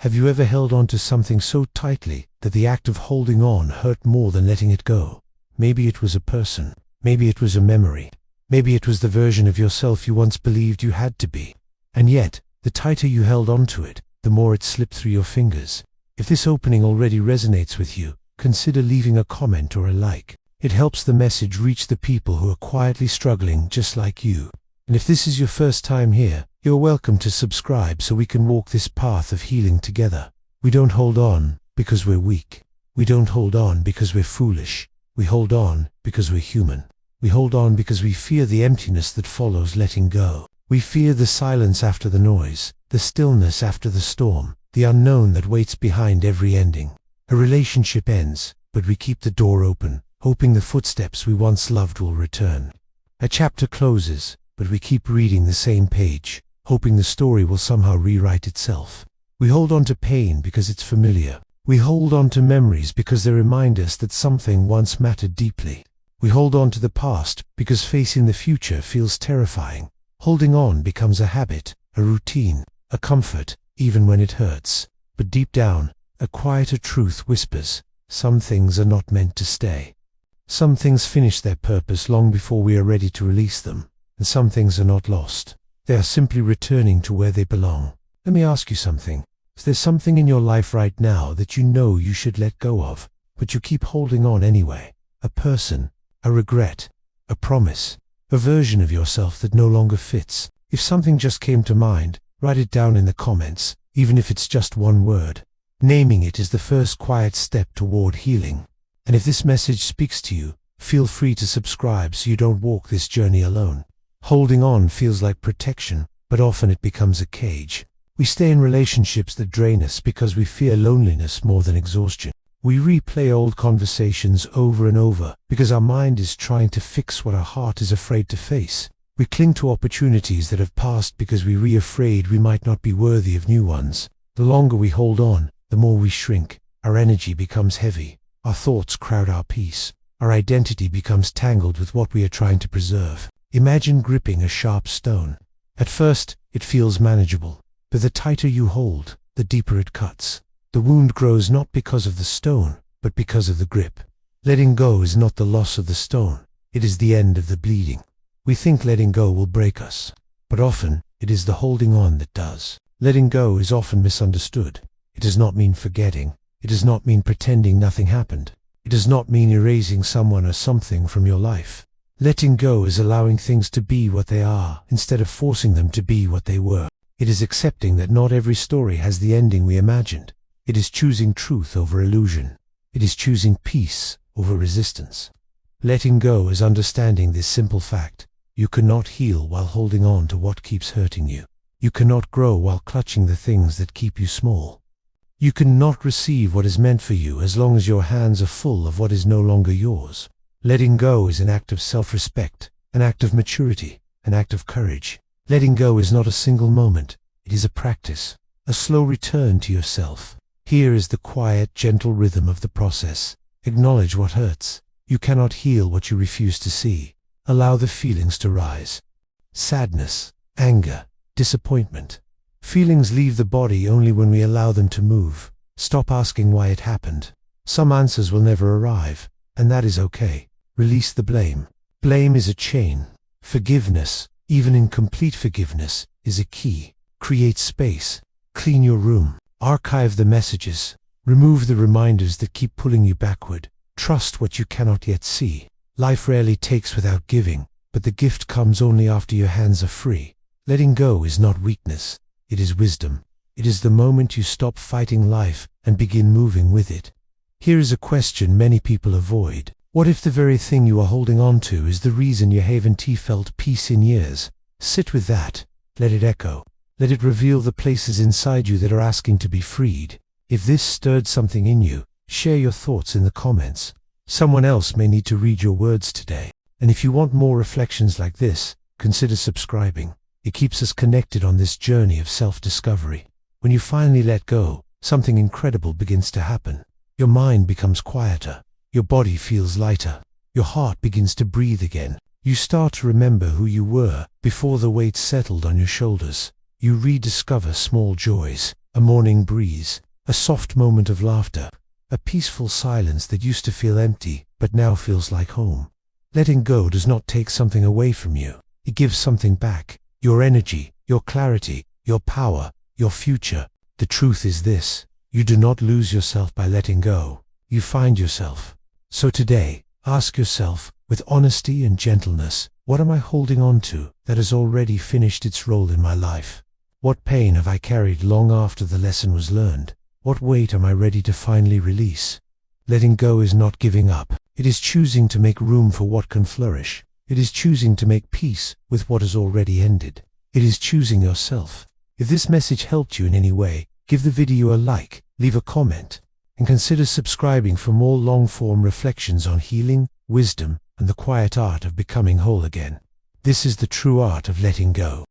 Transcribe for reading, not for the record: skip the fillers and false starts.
Have you ever held on to something so tightly that the act of holding on hurt more than letting it go? Maybe it was a person. Maybe it was a memory. Maybe it was the version of yourself you once believed you had to be. And yet, the tighter you held on to it, the more it slipped through your fingers. If this opening already resonates with you, consider leaving a comment or a like. It helps the message reach the people who are quietly struggling just like you. And if this is your first time here, you're welcome to subscribe so we can walk this path of healing together. We don't hold on because we're weak. We don't hold on because we're foolish. We hold on because we're human. We hold on because we fear the emptiness that follows letting go. We fear the silence after the noise, the stillness after the storm, the unknown that waits behind every ending. A relationship ends, but we keep the door open, hoping the footsteps we once loved will return. A chapter closes, but we keep reading the same page, hoping the story will somehow rewrite itself. We hold on to pain because it's familiar. We hold on to memories because they remind us that something once mattered deeply. We hold on to the past because facing the future feels terrifying. Holding on becomes a habit, a routine, a comfort, even when it hurts. But deep down, a quieter truth whispers, some things are not meant to stay. Some things finish their purpose long before we are ready to release them, and some things are not lost. They are simply returning to where they belong. Let me ask you something. Is there something in your life right now that you know you should let go of, but you keep holding on anyway? A person, a regret, a promise, a version of yourself that no longer fits. If something just came to mind, write it down in the comments, even if it's just one word. Naming it is the first quiet step toward healing. And if this message speaks to you, feel free to subscribe so you don't walk this journey alone. Holding on feels like protection, but often it becomes a cage. We stay in relationships that drain us because we fear loneliness more than exhaustion. We replay old conversations over and over because our mind is trying to fix what our heart is afraid to face. We cling to opportunities that have passed because we're afraid we might not be worthy of new ones. The longer we hold on, the more we shrink. Our energy becomes heavy. Our thoughts crowd our peace. Our identity becomes tangled with what we are trying to preserve. Imagine gripping a sharp stone. At first, it feels manageable, but the tighter you hold, the deeper it cuts. The wound grows not because of the stone, but because of the grip. Letting go is not the loss of the stone, it is the end of the bleeding. We think letting go will break us, but often it is the holding on that does. Letting go is often misunderstood. It does not mean forgetting. It does not mean pretending nothing happened. It does not mean erasing someone or something from your life. Letting go is allowing things to be what they are instead of forcing them to be what they were. It is accepting that not every story has the ending we imagined. It is choosing truth over illusion. It is choosing peace over resistance. Letting go is understanding this simple fact. You cannot heal while holding on to what keeps hurting you. You cannot grow while clutching the things that keep you small. You cannot receive what is meant for you as long as your hands are full of what is no longer yours. Letting go is an act of self-respect, an act of maturity, an act of courage. Letting go is not a single moment. It is a practice, a slow return to yourself. Here is the quiet, gentle rhythm of the process. Acknowledge what hurts. You cannot heal what you refuse to see. Allow the feelings to rise. Sadness, anger, disappointment. Feelings leave the body only when we allow them to move. Stop asking why it happened. Some answers will never arrive, and that is okay. Release the blame. Blame is a chain. Forgiveness, even incomplete forgiveness, is a key. Create space. Clean your room. Archive the messages. Remove the reminders that keep pulling you backward. Trust what you cannot yet see. Life rarely takes without giving, but the gift comes only after your hands are free. Letting go is not weakness. It is wisdom. It is the moment you stop fighting life and begin moving with it. Here is a question many people avoid. What if the very thing you are holding on to is the reason you haven't felt peace in years? Sit with that. Let it echo. Let it reveal the places inside you that are asking to be freed. If this stirred something in you, share your thoughts in the comments. Someone else may need to read your words today. And if you want more reflections like this, consider subscribing. It keeps us connected on this journey of self-discovery. When you finally let go, something incredible begins to happen. Your mind becomes quieter. Your body feels lighter. Your heart begins to breathe again. You start to remember who you were before the weight settled on your shoulders. You rediscover small joys. a morning breeze, a soft moment of laughter, a peaceful silence that used to feel empty but now feels like home. Letting go does not take something away from you. It gives something back: your energy, your clarity, your power, your future. The truth is this: you do not lose yourself by letting go. You find yourself. So today, ask yourself, with honesty and gentleness, what am I holding on to that has already finished its role in my life? What pain have I carried long after the lesson was learned? What weight am I ready to finally release? Letting go is not giving up. It is choosing to make room for what can flourish. It is choosing to make peace with what has already ended. It is choosing yourself. If this message helped you in any way, give the video a like, leave a comment, and consider subscribing for more long-form reflections on healing, wisdom, and the quiet art of becoming whole again. This is the true art of letting go.